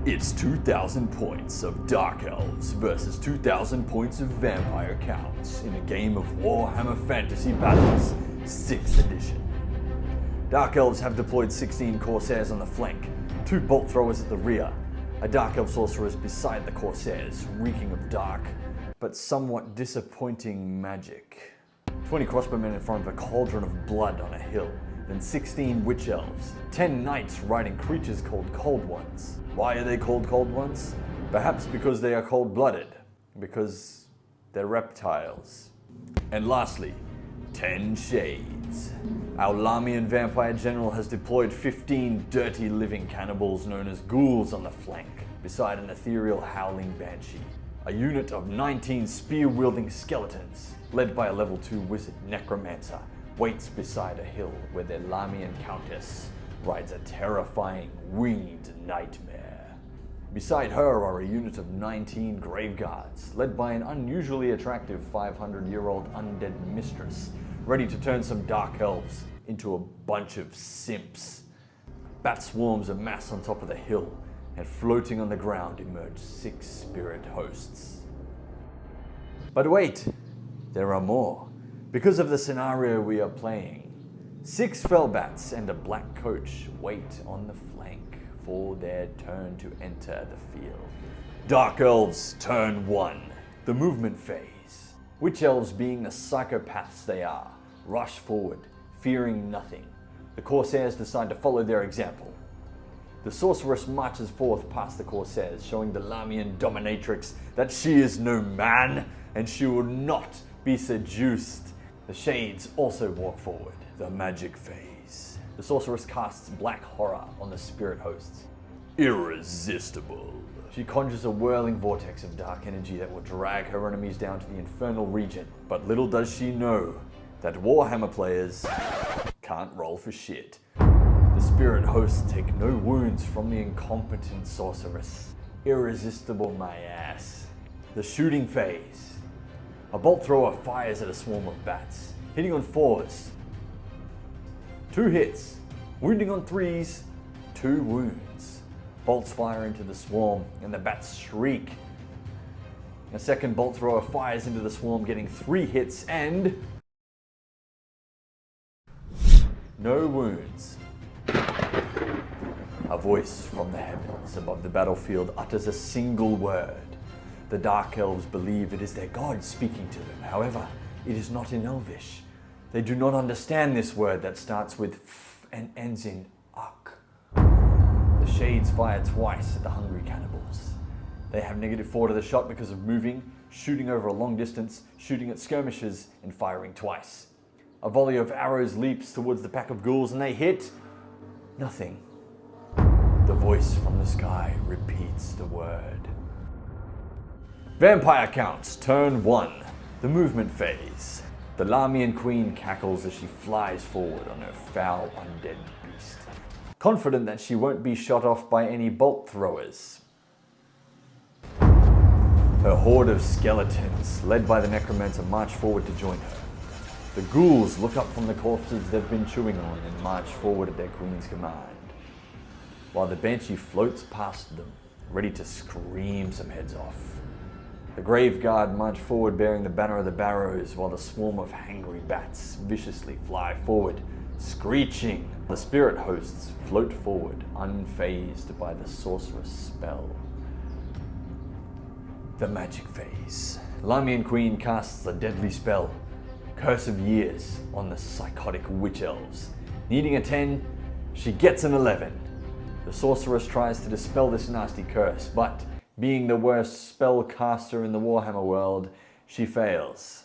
It's 2,000 points of Dark Elves versus 2,000 points of Vampire Counts in a game of Warhammer Fantasy Battles 6th edition. Dark Elves have deployed 16 Corsairs on the flank, 2 bolt throwers at the rear, a Dark Elf Sorceress beside the Corsairs, reeking of dark, but somewhat disappointing magic. 20 crossbowmen in front of a cauldron of blood on a hill, then 16 Witch Elves, 10 Knights riding creatures called Cold Ones. Why are they called Cold Ones? Perhaps because they are cold-blooded, because they're reptiles. And lastly, 10 Shades. Our Lahmian Vampire General has deployed 15 dirty living cannibals known as ghouls on the flank, beside an ethereal howling banshee. A unit of 19 spear-wielding skeletons, led by a level 2 wizard necromancer, waits beside a hill where their Lahmian countess rides a terrifying winged nightmare. Beside her are a unit of 19 grave guards, led by an unusually attractive 500-year-old undead mistress, ready to turn some Dark Elves into a bunch of simps. Bat swarms amass on top of the hill, and floating on the ground emerge 6 spirit hosts. But wait, there are more. Because of the scenario we are playing, 6 fellbats and a black coach wait on the flank for their turn to enter the field. Dark Elves turn 1, the movement phase. Witch Elves, being the psychopaths they are, rush forward, fearing nothing. The Corsairs decide to follow their example. The Sorceress marches forth past the Corsairs, showing the Lahmian dominatrix that she is no man and she will not be seduced. The Shades also walk forward, the magic phase. The Sorceress casts Black Horror on the spirit hosts. Irresistible. She conjures a whirling vortex of dark energy that will drag her enemies down to the infernal region. But little does she know that Warhammer players can't roll for shit. The spirit hosts take no wounds from the incompetent Sorceress. Irresistible my ass. The shooting phase. A bolt thrower fires at a swarm of bats, hitting on 4s. 2 hits, wounding on 3s, 2 wounds. Bolts fire into the swarm and the bats shriek. A second bolt thrower fires into the swarm, getting 3 hits and no wounds. A voice from the heavens above the battlefield utters a single word. The Dark Elves believe it is their god speaking to them. However, it is not in Elvish. They do not understand this word that starts with f and ends in uck. The Shades fire twice at the hungry cannibals. They have -4 to the shot because of moving, shooting over a long distance, shooting at skirmishers, and firing twice. A volley of arrows leaps towards the pack of ghouls and they hit nothing. The voice from the sky repeats the word. Vampire Counts, turn 1, the movement phase. The Lahmian Queen cackles as she flies forward on her foul undead beast, confident that she won't be shot off by any bolt throwers. Her horde of skeletons, led by the necromancer, march forward to join her. The ghouls look up from the corpses they've been chewing on and march forward at their queen's command, while the banshee floats past them, ready to scream some heads off. The grave guard march forward bearing the banner of the barrows, while the swarm of hangry bats viciously fly forward, screeching. The spirit hosts float forward, unfazed by the sorceress spell. The magic phase. Lahmian Queen casts a deadly spell, Curse of Years, on the psychotic Witch Elves. Needing a 10, she gets an 11. The sorceress tries to dispel this nasty curse, but being the worst spellcaster in the Warhammer world, she fails.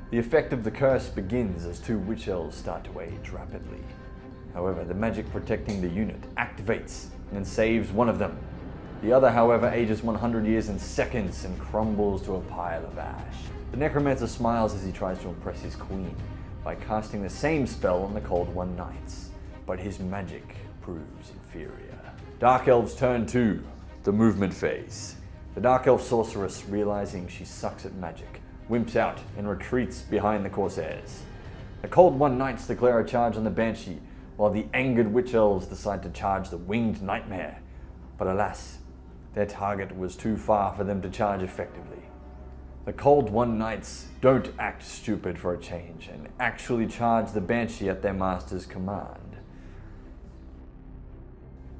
The effect of the curse begins as 2 Witch Elves start to age rapidly. However, the magic protecting the unit activates and saves one of them. The other, however, ages 100 years in seconds and crumbles to a pile of ash. The necromancer smiles as he tries to impress his queen by casting the same spell on the Cold One Knights, but his magic proves inferior. Dark Elves turn 2. The movement phase. The Dark Elf Sorceress, realizing she sucks at magic, wimps out and retreats behind the Corsairs. The Cold One Knights declare a charge on the Banshee, while the angered Witch Elves decide to charge the Winged Nightmare. but alas, their target was too far for them to charge effectively. The Cold One Knights don't act stupid for a change and actually charge the Banshee at their master's command.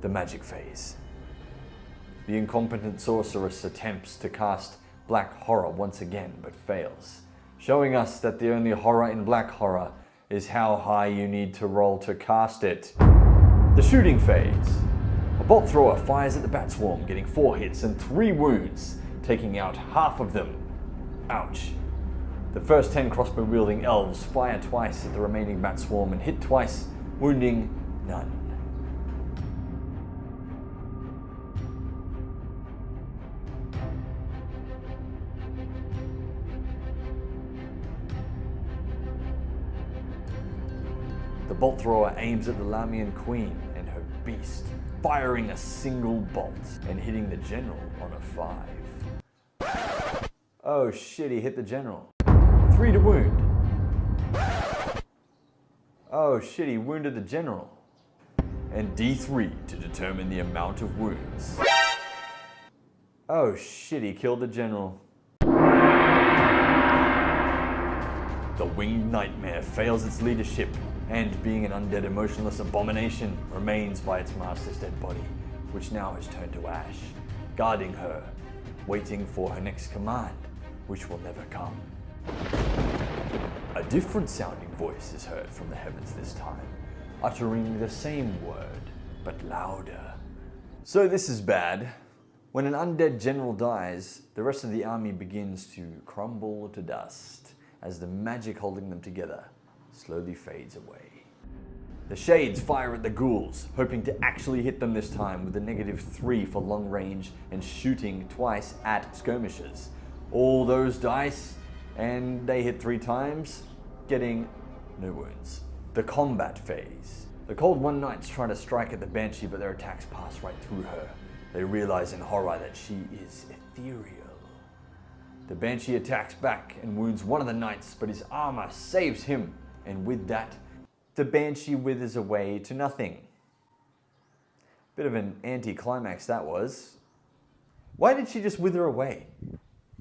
The magic phase. The incompetent Sorceress attempts to cast Black Horror once again, but fails, showing us that the only horror in Black Horror is how high you need to roll to cast it. The shooting phase. A bolt thrower fires at the bat swarm, getting 4 hits and 3 wounds, taking out half of them. Ouch. The first 10 crossbow-wielding elves fire twice at the remaining bat swarm and hit twice, wounding none. The bolt thrower aims at the Lahmian Queen and her beast, firing a single bolt and hitting the general on a 5. Oh shit, he hit the general. 3 to wound. Oh shit, he wounded the general. And D3 to determine the amount of wounds. Oh shit, he killed the general. The Winged Nightmare fails its leadership and, being an undead emotionless abomination, remains by its master's dead body, which now has turned to ash, guarding her, waiting for her next command, which will never come. A different sounding voice is heard from the heavens this time, uttering the same word, but louder. So this is bad. When an undead general dies, the rest of the army begins to crumble to dust as the magic holding them together slowly fades away. The Shades fire at the ghouls, hoping to actually hit them this time with a -3 for long range and shooting twice at skirmishers. All those dice, and they hit 3 times, getting no wounds. The combat phase. The Cold One Knights try to strike at the Banshee, but their attacks pass right through her. They realize in horror that she is ethereal. The Banshee attacks back and wounds one of the knights, but his armor saves him, and with that, the Banshee withers away to nothing. Bit of an anti-climax that was. Why did she just wither away?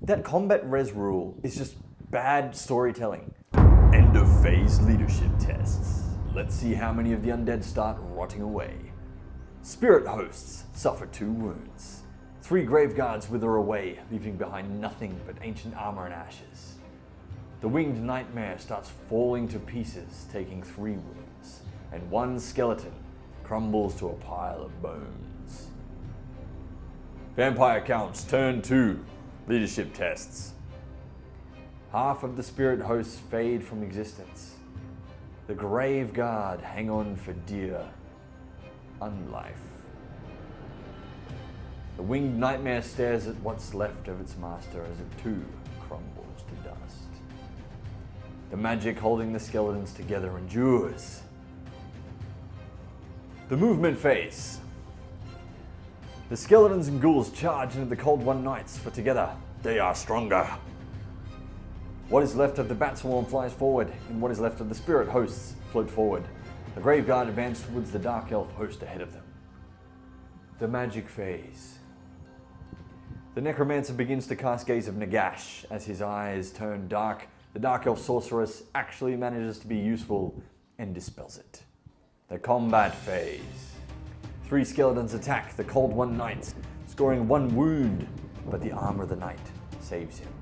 That combat res rule is just bad storytelling. End of phase leadership tests. Let's see how many of the undead start rotting away. Spirit hosts suffer 2 wounds. 3 grave guards wither away, leaving behind nothing but ancient armor and ashes. The Winged Nightmare starts falling to pieces, taking 3 wounds, and 1 skeleton crumbles to a pile of bones. Vampire counts turn 2. Leadership tests. Half of the spirit hosts fade from existence. The grave guard hang on for dear unlife. The Winged Nightmare stares at what's left of its master as it too crumbles to dust. The magic holding the skeletons together endures. The movement phase. The skeletons and ghouls charge into the Cold One Knights, for together they are stronger. What is left of the bat swarm flies forward, and what is left of the spirit hosts float forward. The grave guard advance towards the Dark Elf host ahead of them. The magic phase. The necromancer begins to cast Gaze of Nagash. As his eyes turn dark, the Dark Elf sorceress actually manages to be useful and dispels it. The combat phase. 3 skeletons attack the Cold One Knights, scoring 1 wound, but the armor of the knight saves him.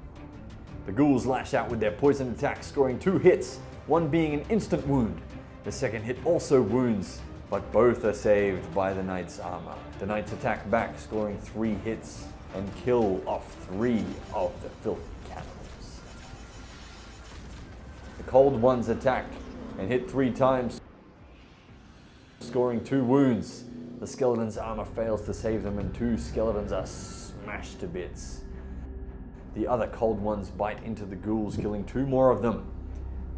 The ghouls lash out with their poison attacks, scoring 2 hits, one being an instant wound. The second hit also wounds, but both are saved by the knight's armor. The knights attack back, scoring 3 hits, and kill off 3 of the filthy cannibals. The Cold Ones attack and hit 3 times, scoring 2 wounds. The skeleton's armor fails to save them, and 2 skeletons are smashed to bits. The other Cold Ones bite into the ghouls, killing 2 more of them.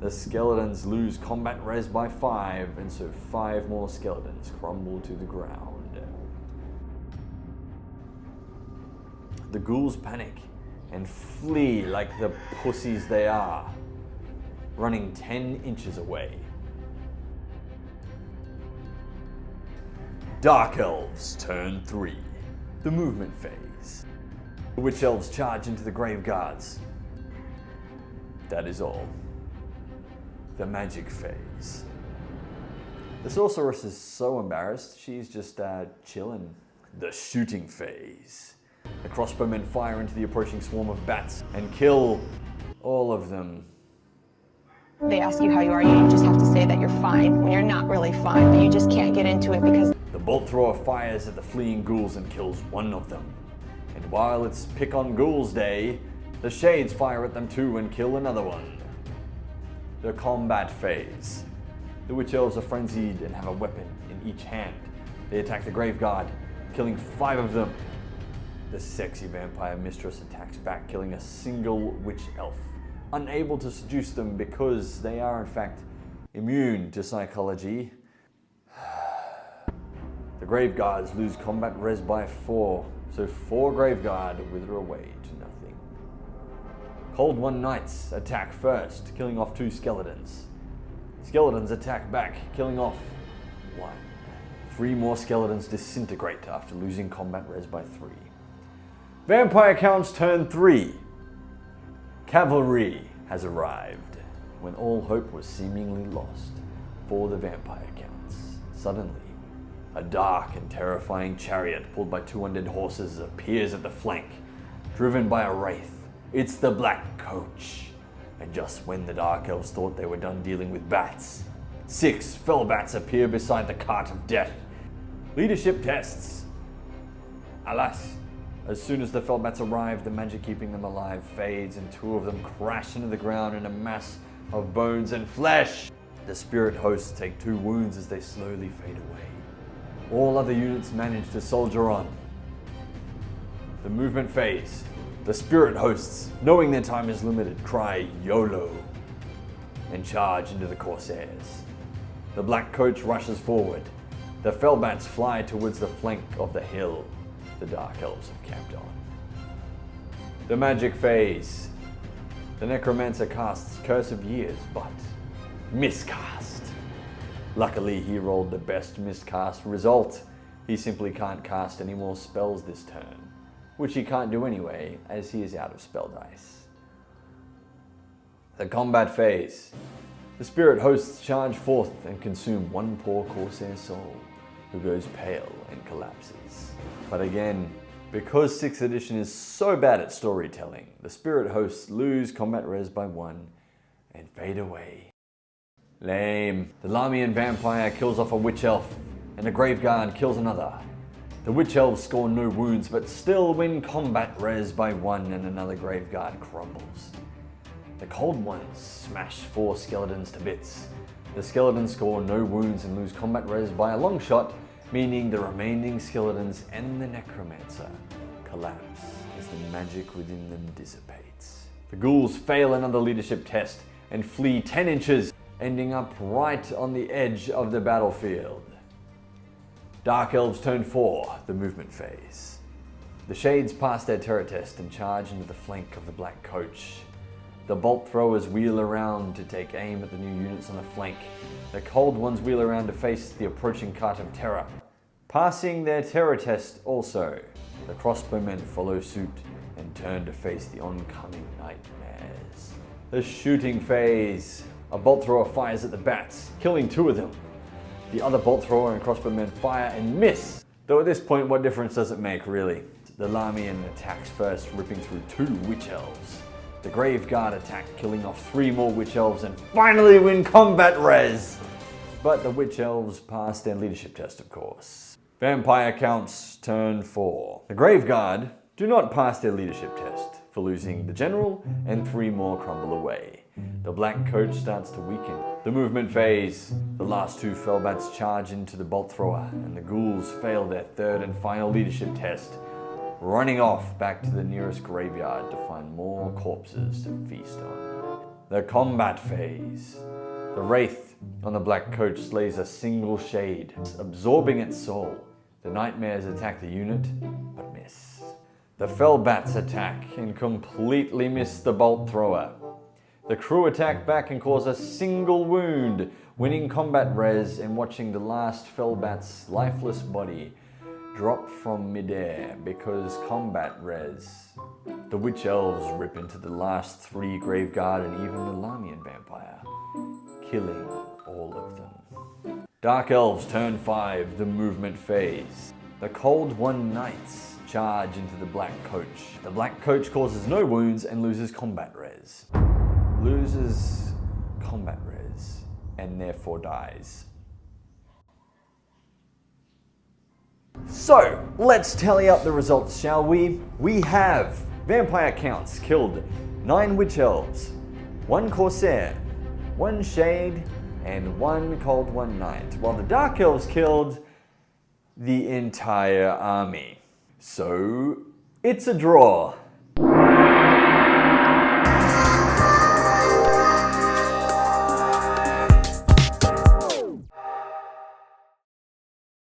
The skeletons lose combat res by 5, and so 5 more skeletons crumble to the ground. The ghouls panic and flee like the pussies they are, running 10 inches away. Dark Elves turn 3. The movement phase. The Witch Elves charge into the Grave Guards. That is all. The magic phase. The Sorceress is so embarrassed, she's just chilling. The shooting phase. The crossbowmen fire into the approaching swarm of bats and kill all of them. They ask you how you are, you just have to say that you're fine when you're not really fine, but you just can't get into it because... The bolt thrower fires at the fleeing ghouls and kills one of them. And while it's Pick on Ghouls Day, the Shades fire at them too and kill another one. The combat phase. The Witch Elves are frenzied and have a weapon in each hand. They attack the Grave Guard, killing 5 of them. The sexy vampire mistress attacks back, killing a single Witch Elf, unable to seduce them because they are in fact immune to psychology. The Grave Guards lose combat res by 4, so 4 Grave Guard wither away to nothing. Cold One Knights attack first, killing off 2 skeletons. Skeletons attack back, killing off 1. 3 more skeletons disintegrate after losing combat res by 3. Vampire Counts turn 3. Cavalry has arrived when all hope was seemingly lost for the Vampire Counts. Suddenly, a dark and terrifying chariot pulled by 2 undead horses appears at the flank, driven by a wraith. It's the Black Coach. And just when the Dark Elves thought they were done dealing with bats, 6 fell bats appear beside the cart of death. Leadership tests. Alas, as soon as the Fellbats arrive, the magic keeping them alive fades and 2 of them crash into the ground in a mass of bones and flesh. The spirit hosts take 2 wounds as they slowly fade away. All other units manage to soldier on. The movement phase. The spirit hosts, knowing their time is limited, cry YOLO and charge into the Corsairs. The Black Coach rushes forward. The Fellbats fly towards the flank of the hill the Dark Elves have camped on. The magic phase. The Necromancer casts Curse of Years, but miscast. Luckily, he rolled the best miscast result. He simply can't cast any more spells this turn, which he can't do anyway, as he is out of spell dice. The combat phase. The spirit hosts charge forth and consume 1 poor Corsair soul, who goes pale and collapses. But again, because 6th edition is so bad at storytelling, the spirit hosts lose combat res by 1 and fade away. Lame. The Lahmian Vampire kills off a Witch Elf, and the Grave Guard kills another. The Witch Elves score no wounds, but still win combat res by 1 and another Grave Guard crumbles. The Cold Ones smash 4 skeletons to bits. The skeletons score no wounds and lose combat res by a long shot, meaning the remaining skeletons and the Necromancer collapse as the magic within them dissipates. The ghouls fail another leadership test and flee 10 inches, ending up right on the edge of the battlefield. Dark Elves turn 4, the movement phase. The Shades pass their terror test and charge into the flank of the Black Coach. The Bolt Throwers wheel around to take aim at the new units on the flank. The Cold Ones wheel around to face the approaching Cart of Terror. Passing their terror test also, the Crossbowmen follow suit and turn to face the oncoming nightmares. The shooting phase. A Bolt Thrower fires at the bats, killing 2 of them. The other Bolt Thrower and Crossbowmen fire and miss. Though at this point, what difference does it make, really? The Lahmian attacks first, ripping through 2 Witch Elves. The Grave Guard attack, killing off 3 more Witch Elves and finally win combat res! But the Witch Elves pass their leadership test, of course. Vampire Counts turn 4. The Grave Guard do not pass their leadership test, for losing the General and 3 more crumble away. The Black Coach starts to weaken. The movement phase. The last 2 Fellbats charge into the Bolt Thrower, and the ghouls fail their 3rd and final leadership test, running off back to the nearest graveyard to find more corpses to feast on. The combat phase. The Wraith on the Black Coach slays a single Shade, absorbing its soul. The Nightmares attack the unit, but miss. The Fellbats attack and completely miss the Bolt Thrower. The crew attack back and cause a single wound, winning combat res and watching the last Fellbat's lifeless body drop from midair because combat res. The Witch Elves rip into the last 3 Graveguard and even the Lahmian Vampire, killing all of them. Dark Elves turn 5, the movement phase. The Cold One Knights charge into the Black Coach. The Black Coach causes no wounds and loses combat res. Loses combat res and therefore dies. So, let's tally up the results, shall we? We have Vampire Counts killed 9 Witch Elves, 1 Corsair, 1 Shade, and 1 Cold One Knight, while the Dark Elves killed the entire army. So, it's a draw.